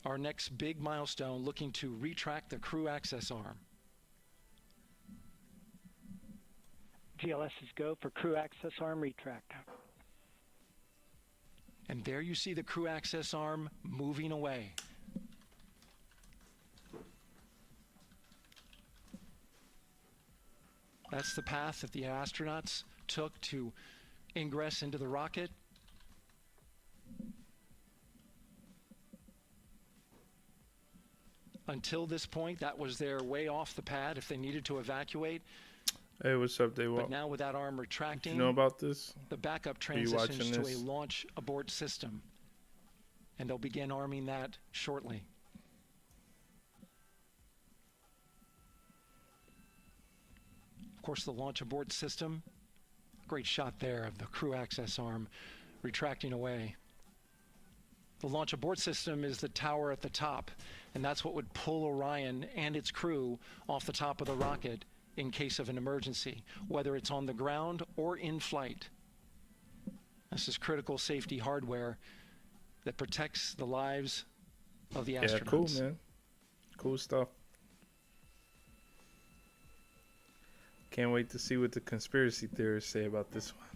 our next big milestone, looking to retract the crew access arm. GLS is go for crew access arm retract. And there you see the crew access arm moving away. That's the path that the astronauts took to ingress into the rocket. Until this point, that was their way off the pad if they needed to evacuate. Hey, what's up, Day? But now with that arm retracting, you know about this? the backup transitions to a launch abort system. And they'll begin arming that shortly. Of course, the launch abort system, great shot there of the crew access arm retracting away. The launch abort system is the tower at the top, and that's what would pull Orion and its crew off the top of the rocket in case of an emergency, whether it's on the ground or in flight. This is critical safety hardware that protects the lives of the astronauts. Yeah, cool, man. Cool stuff. Can't wait to see what the conspiracy theorists say about this one.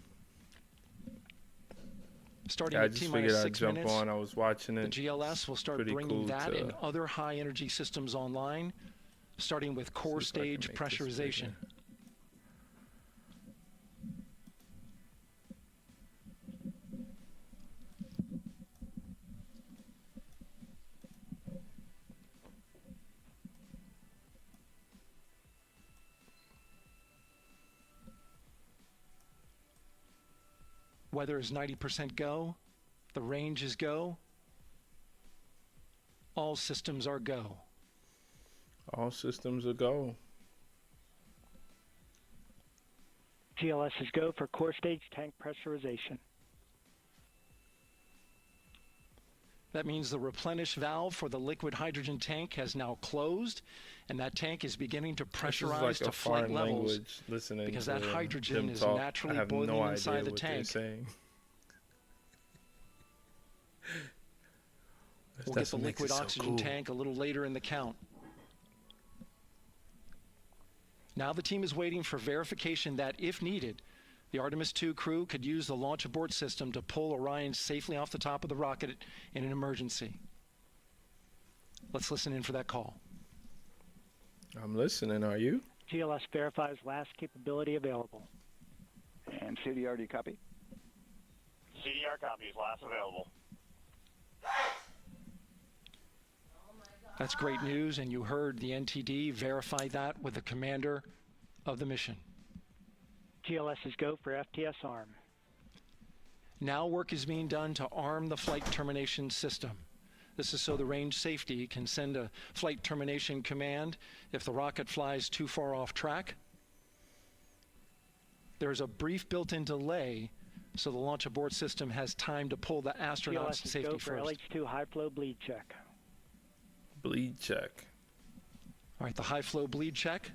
Starting I at just T figured minus I'd 6 jump minutes, on. I was watching it. the GLS will start Pretty bringing cool that to and other high energy systems online, starting with core see if I can stage make this pressurization. bigger. Weather is 90% go. The range is go. All systems are go. All systems are go. GLS is go for core stage tank pressurization. That means the replenish valve for the liquid hydrogen tank has now closed, and that tank is beginning to pressurize This is like to a flight foreign levels language listening because to that hydrogen them is talk. naturally I have boiling no inside idea the what tank. they're saying. We'll get That's the what makes liquid it so oxygen cool. tank a little later in the count. Now the team is waiting for verification that, if needed, the Artemis II crew could use the launch abort system to pull Orion safely off the top of the rocket in an emergency. Let's listen in for that call. I'm listening. Are you? GLS verifies last capability available. And CDR, do you copy? CDR copies, last available. That's great news, and you heard the NTD verify that with the commander of the mission. GLS is go for FTS arm. Now work is being done to arm the flight termination system. This is so the range safety can send a flight termination command if the rocket flies too far off track. There's a brief built-in delay, so the launch abort system has time to pull the astronauts GLS to is safety go for first. LH2 high flow bleed check. Bleed check. All right, the high flow bleed check.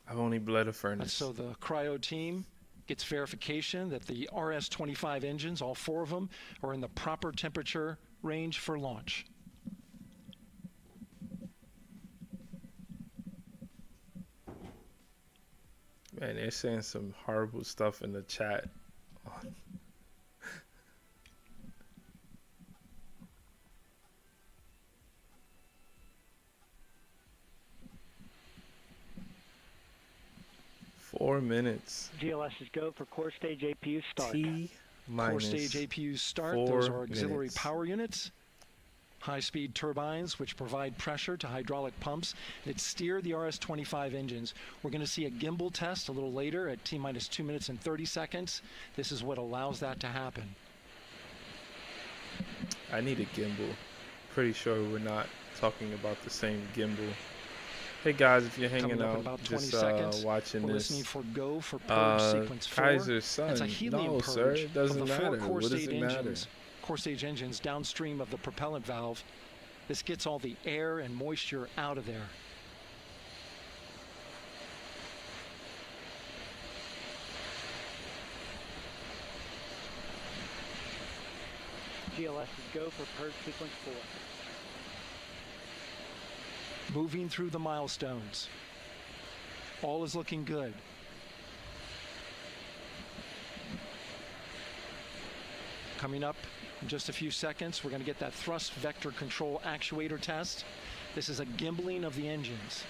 I've only bled a And furnace. so the cryo team gets verification that the RS-25 engines, all 4 of them, are in the proper temperature range for launch. Man, they're saying some horrible stuff in the chat. Four minutes. GLS is go for core stage APU start. T Core minus stage APUs start. 4 Those are auxiliary minutes. power units. High-speed turbines, which provide pressure to hydraulic pumps that steer the RS-25 engines. We're going to see a gimbal test a little later at T-minus 2 minutes and 30 seconds. This is what allows that to happen. I need a gimbal. Pretty sure we're not talking about the same gimbal. Hey guys, if you're hanging Coming up in out, about 20 just seconds, watching we're this. listening for go for purge sequence 4. Kaiser's son. That's a helium No, purge sir, it doesn't of the 4 matter. core What does stage it matter? engines. Core stage engines downstream of the propellant valve. This gets all the air and moisture out of there. GLS is go for purge sequence 4. moving through the milestones. All is looking good. Coming up in just a few seconds, we're going to get that thrust vector control actuator test. This is a gimbaling of the engines.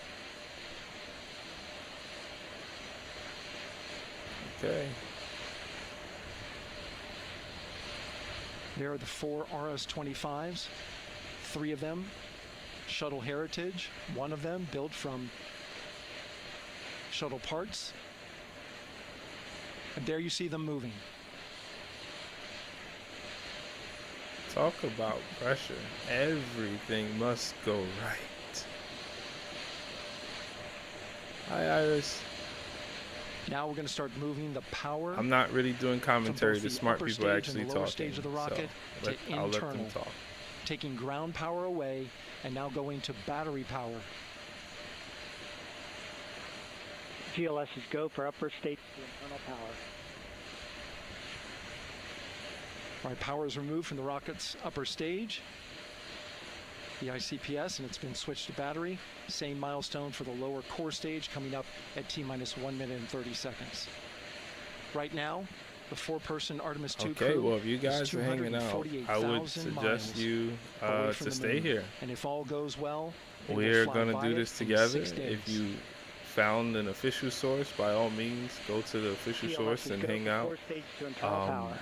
Okay. There are the 4 RS-25s, 3 of them shuttle heritage, 1 of them built from shuttle parts. And there you see them moving. Talk about pressure. Everything must go right. Hi, Iris. Now we're going to start moving the power. I'm not really doing commentary. both The the smart upper people stage actually and the lower talking. stage of the rocket so to I'll let them internal. talk. Taking ground power away and now going to battery power. GLS is go for upper stage to internal power. All right, power is removed from the rocket's upper stage, the ICPS, and it's been switched to battery. Same milestone for the lower core stage coming up at T-minus 1 minute and 30 seconds. Right now, the 4-person Artemis II Okay, crew well, if you is guys are hanging out, I would 248,000 suggest miles you away from to the stay moon. here. And if all goes well, they will We're fly going to by do it this in together. 6 days. If you found an official source, by all means, go to the official GLS source is and go hang for out. core stage to internal power.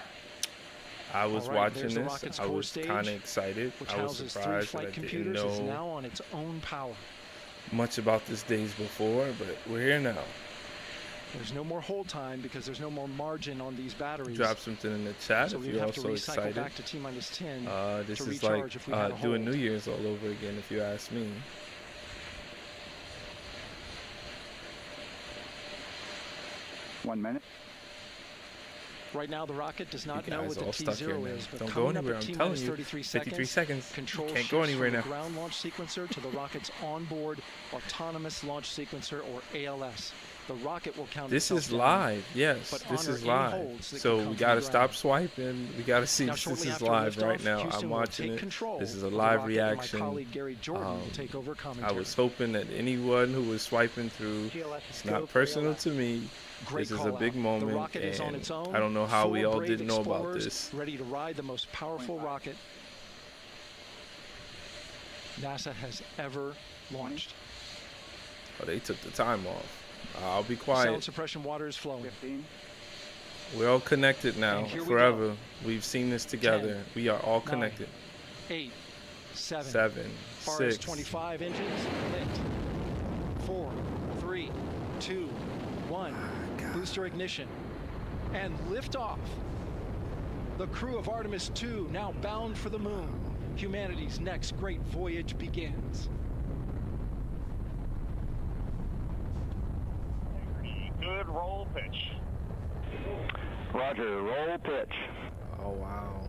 I was All right, watching there's the this. rocket's I core was stage, kind of excited. which I was houses 3 surprised that flight I didn't computers, is know now on its own power. much about this days before, but we're here now. There's no more hold time because there's no more margin on these batteries. Drop something in the chat so if we'd you're have to also recycle excited. back to T-minus 10 This to is like recharge if we had a doing hold. New Year's all over again, if you ask me. One minute. Right now, the rocket does not You know guys what the all stuck here T0 now. is, but Don't go coming up anywhere. at I'm telling T-minus you. 33 53 seconds, seconds. control Can't shifts go anywhere from now. the ground launch sequencer to the rocket's onboard autonomous launch sequencer, or ALS. The rocket will count This itself is down. live. Yes, but this honor is any live. holds that So could come we from got the to stop ground. swiping. We got to see Now, if shortly this is after live liftoff, right now. Houston I'm will watching take it. control This is a of the live rocket, and reaction. My colleague Gary Jordan will take over I commentary. was hoping that anyone who was swiping through, GLS is it's go not for personal ALS. to me. Great This is call a big out. moment, The rocket is on and its own. I don't know how 4 we all brave didn't know about explorers this. ready to ride the most powerful rocket NASA has ever launched. Oh, they took the time off. I'll be Sound quiet. suppression water is flowing. 15. We're all connected now, And here we forever. We've seen this together. 10, We are all connected. 8, 7, 7, 6. 25 engines lit. 4, 3, 2, 1. Booster ignition and liftoff. The crew of Artemis II now bound for the moon. Humanity's next great voyage begins. Good roll pitch. Roger, roll pitch. Oh, wow.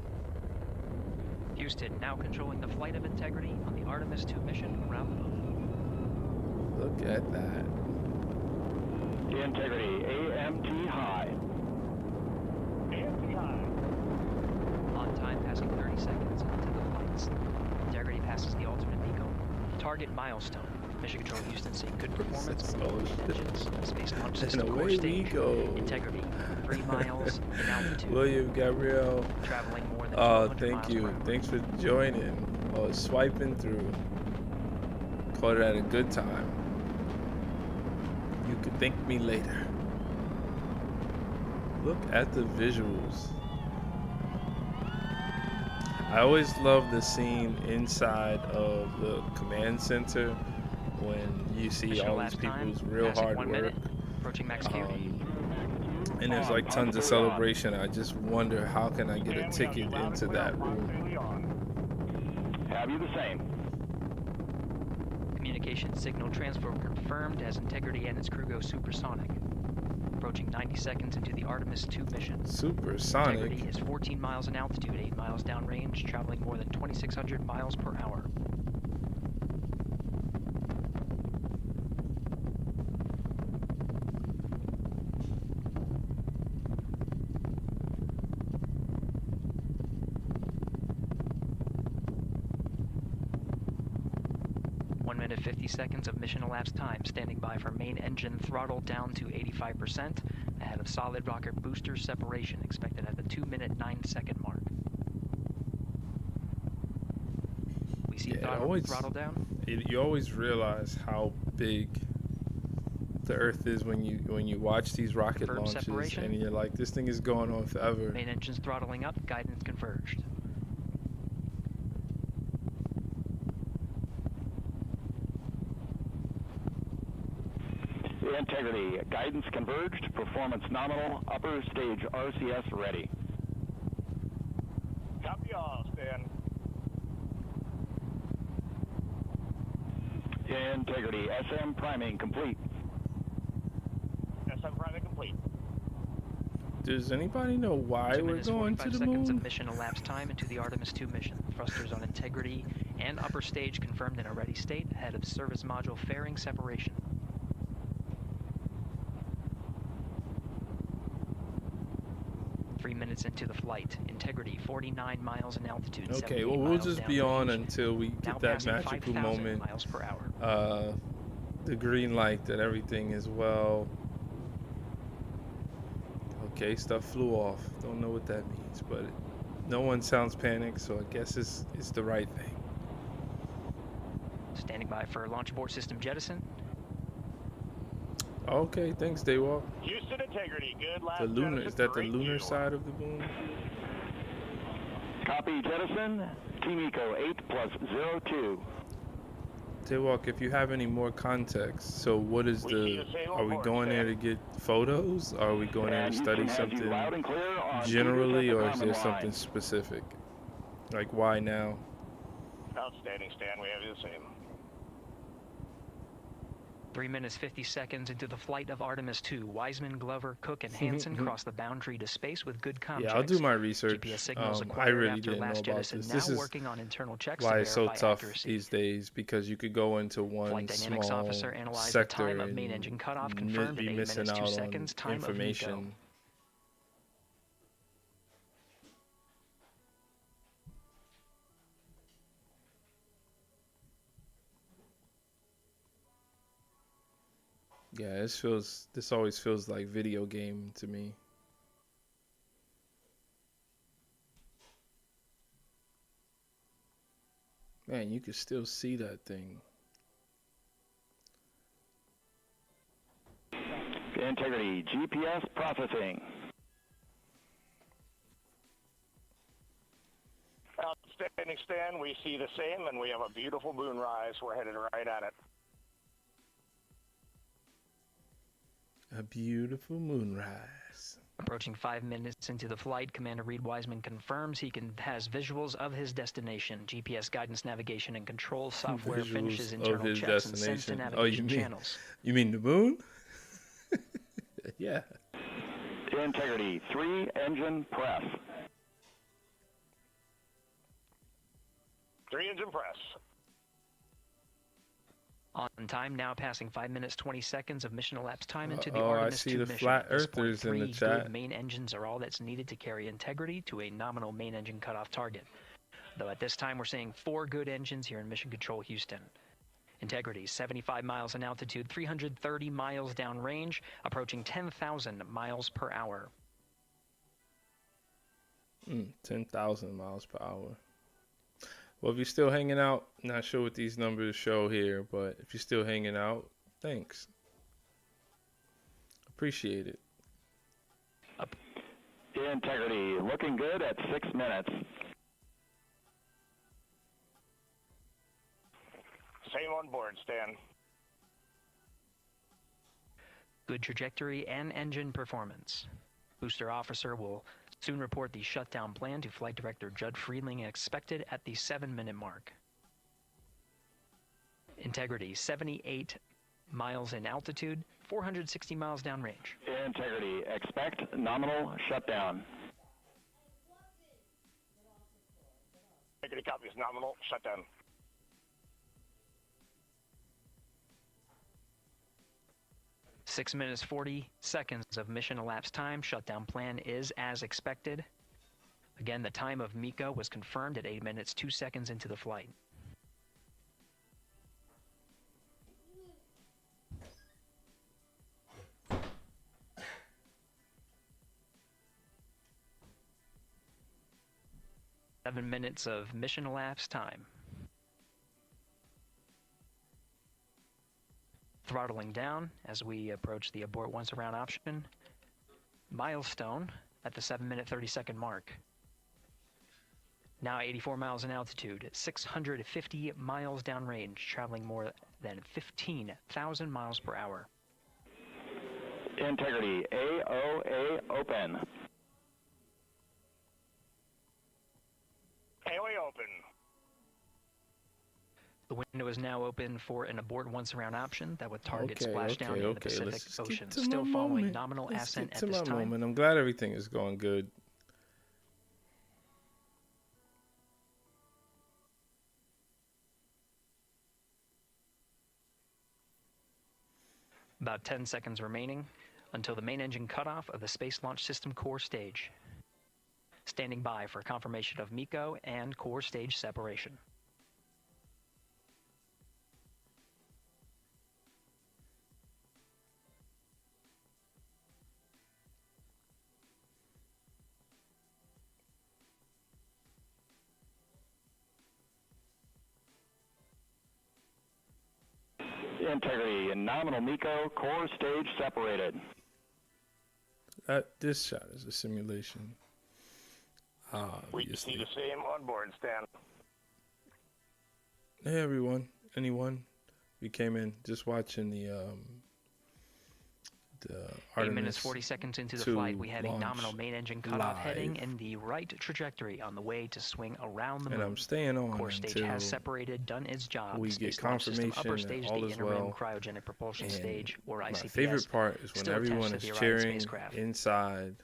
Houston now controlling the flight of integrity on the Artemis II mission around the moon. Look at that. Integrity, AMT high. AMT high. On time passing 30 seconds into the flights. Integrity passes the alternate beacon. Target milestone. Mission Control Houston seeing good performance on both engines. Space Launch And System core away we stage. go. Integrity 3 miles in altitude. William Gabriel. Traveling more than Oh, 1,200 thank miles you. per hour. Thanks for joining. I was swiping through. Caught it at a good time. You could thank me later. Look at the visuals. I always love the scene inside of the command center when you see Mission all these last time, people's real passing hard 1 work. minute, approaching max Q. And there's like tons of celebration. I just wonder, how can I get a ticket into that room? Have you the same? Communication signal transfer confirmed as Integrity and its crew go supersonic. Approaching 90 seconds into the Artemis II mission. Supersonic. Integrity is 14 miles in altitude, 8 miles downrange, traveling more than 2,600 miles per hour. 1 minute 50 seconds of mission elapsed time. Standing by for main engine throttle down to 85%. Ahead of solid rocket booster separation expected at the 2 minute 9 second mark. We see Yeah, throttle down. You always realize how big the Earth is when you watch these rocket Confirmed launches, separation. and you're like, this thing is going on forever. Main engine's throttling up. Guidance converged. Integrity, guidance converged, performance nominal, upper stage RCS ready. Copy all, Stan. Integrity, SM priming complete. SM priming complete. Does anybody know why 2 we're minutes going 45 to the seconds of moon? mission elapsed time into the Artemis II mission. Thrusters on Integrity and upper stage confirmed in a ready state ahead of service module fairing separation. Minutes into the flight. Integrity 49 miles in altitude. Okay, 78 well, we'll miles just be on downrange. until we Now get that passing magical 5,000 moment. miles per hour. The green light that everything is well. Okay, stuff flew off. Don't know what that means, but no one sounds panicked, so I guess it's the right thing. Standing by for launch abort system jettison. Okay, thanks, Daywalk. Houston Integrity, good last The lunar, jettison, is that the great lunar view. side of the moon? Copy jettison, Team Eco 8 plus 02. Daywalk, if you have any more context, so what is We see the same are we report, going there to Stan. get photos? Are we going there to And study Houston has you something loud and clear on generally, duty at the or is there command something line. specific? Like, why now? Outstanding, Stan. We have you the same. 3 minutes 50 seconds into the flight of Artemis II. Wiseman, Glover, Cook, and Hansen cross the boundary to space with good comm Yeah, checks. I'll do my research. GPS signals I acquired really after didn't know last about jettison. this. Now This is working on internal checks why to it's so verify tough accuracy. these days, because you could go into one Flight dynamics small officer analyzed the sector time of main and engine cutoff confirmed be at 8 missing minutes 2 out seconds. on Time of MECO. information. Yeah, this always feels like video game to me. Man, you can still see that thing. Integrity, GPS processing. Outstanding, Stan. We see the same, and we have a beautiful moonrise. We're headed right at it. A beautiful moonrise. Approaching 5 minutes into the flight, Commander Reed Wiseman confirms he has visuals of his destination. GPS guidance, navigation, and control software Visuals finishes of internal his checks and sends to destination. navigation channels. You mean the moon? Yeah. Integrity, 3 engine press. 3 engine press. On time, now passing 5 minutes 20 seconds of mission elapsed time into the Uh-oh, I Artemis see II the mission. flat At this point, earthers in the 3 chat. good main engines are all that's needed to carry Integrity to a nominal main engine cutoff target. Though at this time we're seeing 4 good engines here in Mission Control Houston. Integrity, 75 miles in altitude, 330 miles downrange, approaching 10,000 miles per hour. 10,000 miles per hour. Well, if you're still hanging out, not sure what these numbers show here, but if you're still hanging out, thanks. Appreciate it. Integrity, looking good at 6 minutes. Same on board, Stan. Good trajectory and engine performance. Booster officer will soon report the shutdown plan to Flight Director Judd Friedling, expected at the 7-minute mark. Integrity, 78 miles in altitude, 460 miles downrange. Integrity, expect nominal shutdown. Integrity copies nominal shutdown. Six minutes 40 seconds of mission elapsed time. Shutdown plan is as expected. Again, the time of MECO was confirmed at 8 minutes 2 seconds into the flight. 7 minutes of mission elapsed time. Throttling down as we approach the abort once around option. Milestone at the 7-minute 30-second mark. Now 84 miles in altitude, 650 miles downrange, traveling more than 15,000 miles per hour. Integrity, AOA open. AOA open. The window is now open for an abort once around option that would target Okay, splashdown okay, in the okay. Pacific Let's just Ocean. get to Still my following moment. nominal Let's ascent get at to this my time. moment. I'm glad everything is going good. About 10 seconds remaining until the main engine cutoff of the Space Launch System core stage. Standing by for confirmation of MECO and core stage separation. Integrity, nominal MECO, core stage separated. This shot is a simulation. We see Obviously. the same on board, Stan. Hey everyone, anyone? We came in just watching the 8 minutes Artemis 40 seconds into the II flight, we have a launch nominal main engine cutoff heading live. in the right trajectory on the way to swing around the moon. and I'm staying on Core stage until has separated, done its job. we Space get Launch System upper confirmation stage, that all the is inner rim well. cryogenic propulsion And stage, or my ICPS. favorite part is when still everyone attached is to the Orion cheering spacecraft. inside,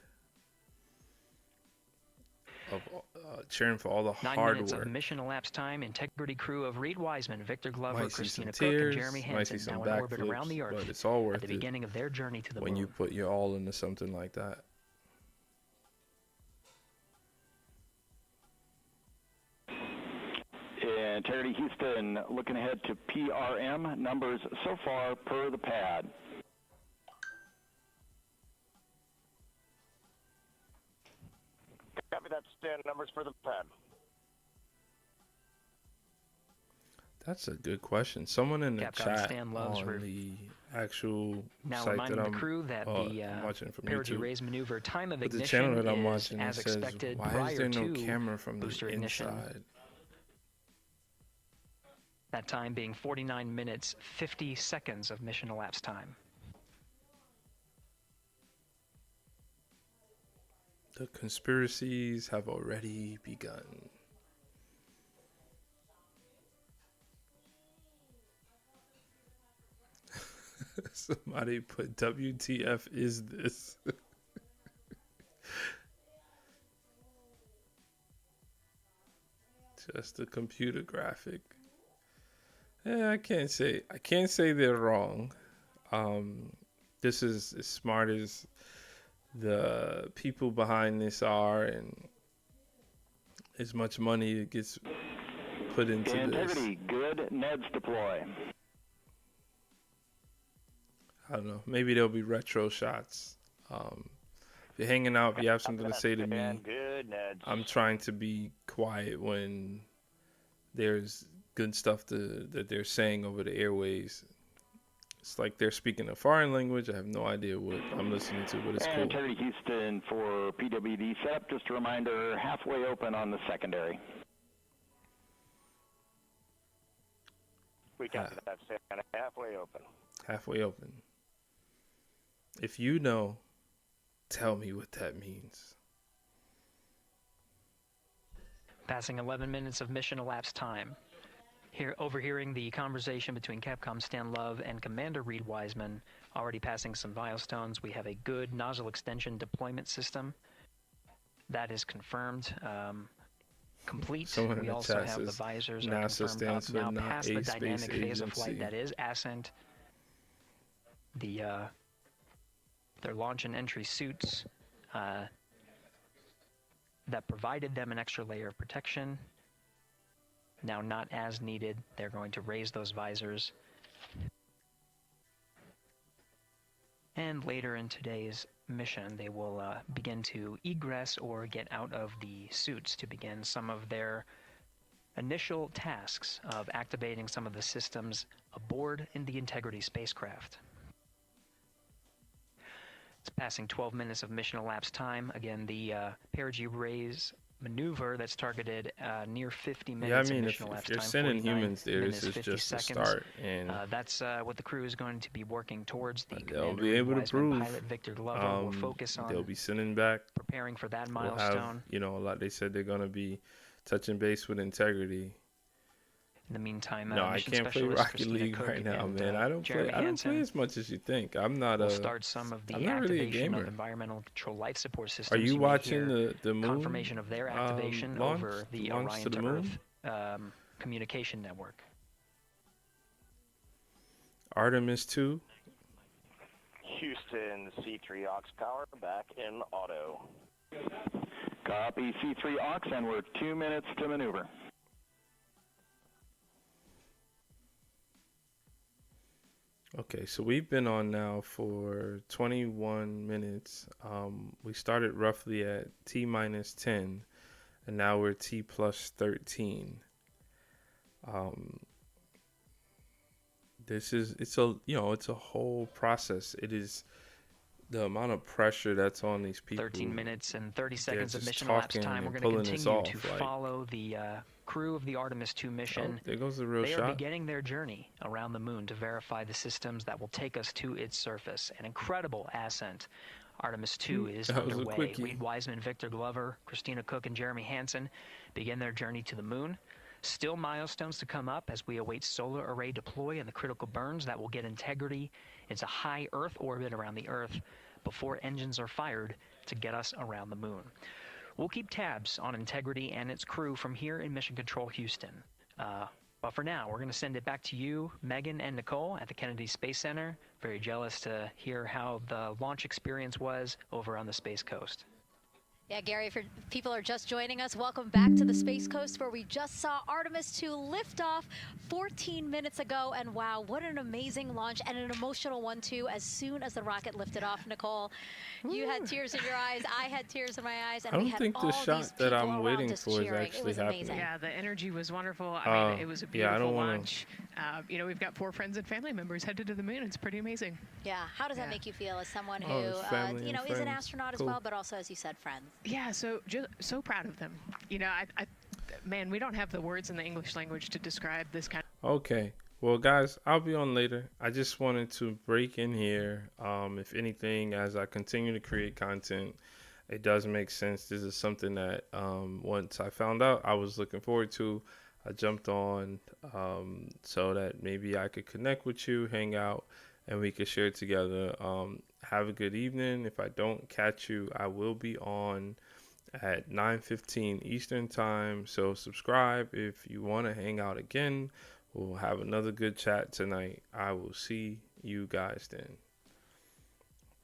cheering for all the 9 hard minutes work. of mission elapsed time. Integrity crew of Reed Wiseman, Victor Glover, Might see Christina some Cook, tears, and Jeremy might see Hansen some now in orbit around the backflips, Earth but it's all at worth the it beginning of their journey to the when moon. you put your all into something like that. Integrity Houston, looking ahead to PRM numbers so far per the pad. Copy that, Stan. Numbers for the pad. That's a good question. Someone in the Capcom chat Stan loves on the actual Now site reminding that the I'm crew that I'm watching from parity YouTube. raise maneuver time of But the ignition channel that I'm is watching, it as says, expected why prior is there no to camera from the booster ignition. inside? That time being 49 minutes 50 seconds of mission elapsed time. The conspiracies have already begun. Somebody put WTF is this? Just a computer graphic. Yeah, I can't say they're wrong. This is as smart as the people behind this are, and as much money that gets put into this. Integrity, good. Neds deploy. I don't know. Maybe there'll be retro shots. If you're hanging out, if you have something to say to me, Stan, good, Ned. I'm trying to be quiet when there's good stuff that they're saying over the airways. It's like they're speaking a foreign language. I have no idea what I'm listening to, but it's And cool. Integrity Houston for PWD setup. Just a reminder, halfway open on the secondary. We got that, Stan. Halfway open. Halfway open. If you know, tell me what that means. Passing 11 minutes of mission elapsed time. Here, overhearing the conversation between Capcom Stan Love and Commander Reed Wiseman, already passing some milestones. We have a good nozzle extension deployment system. That is confirmed. Complete. Someone in We the also chat have the says visors are NASA confirmed stands up for now not past a the space dynamic phase of agency. flight. That is ascent. Their launch and entry suits that provided them an extra layer of protection. Now not as needed. They're going to raise those visors. And later in today's mission, they will begin to egress or get out of the suits to begin some of their initial tasks of activating some of the systems aboard in the Integrity spacecraft. It's passing 12 minutes of mission elapsed time. Again, the perigee raise maneuver that's targeted near 50 minutes Yeah, I mean, of mission if elapsed you're time. sending 49 humans there, this minutes, is 50 just a seconds. start, and That's what the crew is going to be working towards. The they'll Commander be able to Wiseman prove. pilot Victor Glover will focus They'll on be sending back. preparing for that We'll milestone. have, you know, like they said, they're gonna be touching base with Integrity. In the meantime, No, I mission can't play specialist Rocket Christina League Cook right now, and, man. I don't Jeremy play Hansen as much as you think. I'm not will a. start some of the I'm not really a activation gamer. of environmental control life support Are systems. you may watching hear the moon? confirmation of their activation launch? over the Launch Orion to the to moon? Earth communication network. Artemis II. Houston, C3 aux power back in auto. Copy C3 aux, and we're 2 minutes to maneuver. Okay, so we've been on now for 21 minutes. We started roughly at T minus 10, and now we're T plus 13. It's a whole process. It is the amount of pressure that's on these people. 13 minutes and 30 seconds of just mission elapsed talking time. and We're going to pulling this continue off, to like- follow the crew of the Artemis II mission. Oh, there goes the real They are shot. beginning their journey around the moon to verify the systems that will take us to its surface. An incredible ascent. Artemis II is That was a underway. quickie. Reed Wiseman, Victor Glover, Christina Cook, and Jeremy Hansen begin their journey to the moon. Still milestones to come up as we await solar array deploy and the critical burns that will get Integrity into high Earth orbit around the Earth before engines are fired to get us around the moon. We'll keep tabs on Integrity and its crew from here in Mission Control Houston. But for now, we're going to send it back to you, Megan and Nicole at the Kennedy Space Center. Very jealous to hear how the launch experience was over on the Space Coast. Yeah, Gary, if people are just joining us, welcome back to the Space Coast, where we just saw Artemis II lift off 14 minutes ago. And wow, what an amazing launch, and an emotional one too. As soon as the rocket lifted off, Nicole, you had tears in your eyes, I had tears in my eyes, and I we don't had think the all these shot that people I'm around waiting us for is cheering. It actually was happening. amazing. Yeah, the energy was wonderful. I mean, it was a yeah, I beautiful don't wanna- launch. You know, we've got 4 friends and family members headed to the moon. It's pretty amazing. Yeah, how does that Yeah. make you feel as someone who, Oh, it's family you know, and is an friends. astronaut as Cool. well, but also, as you said, friends? Yeah, so proud of them. You know, man, we don't have the words in the English language to describe this kind Okay. Well, guys, I'll be on later. I just wanted to break in here. If anything, as I continue to create content, it does make sense. This is something that once I found out, I was looking forward to. I jumped on so that maybe I could connect with you, hang out, and we could share together. Have a good evening. If I don't catch you, I will be on at 9:15 Eastern time. So subscribe if you want to hang out again. We'll have another good chat tonight. I will see you guys then.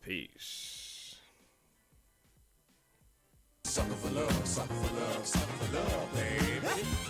Peace. Sucker for love, baby.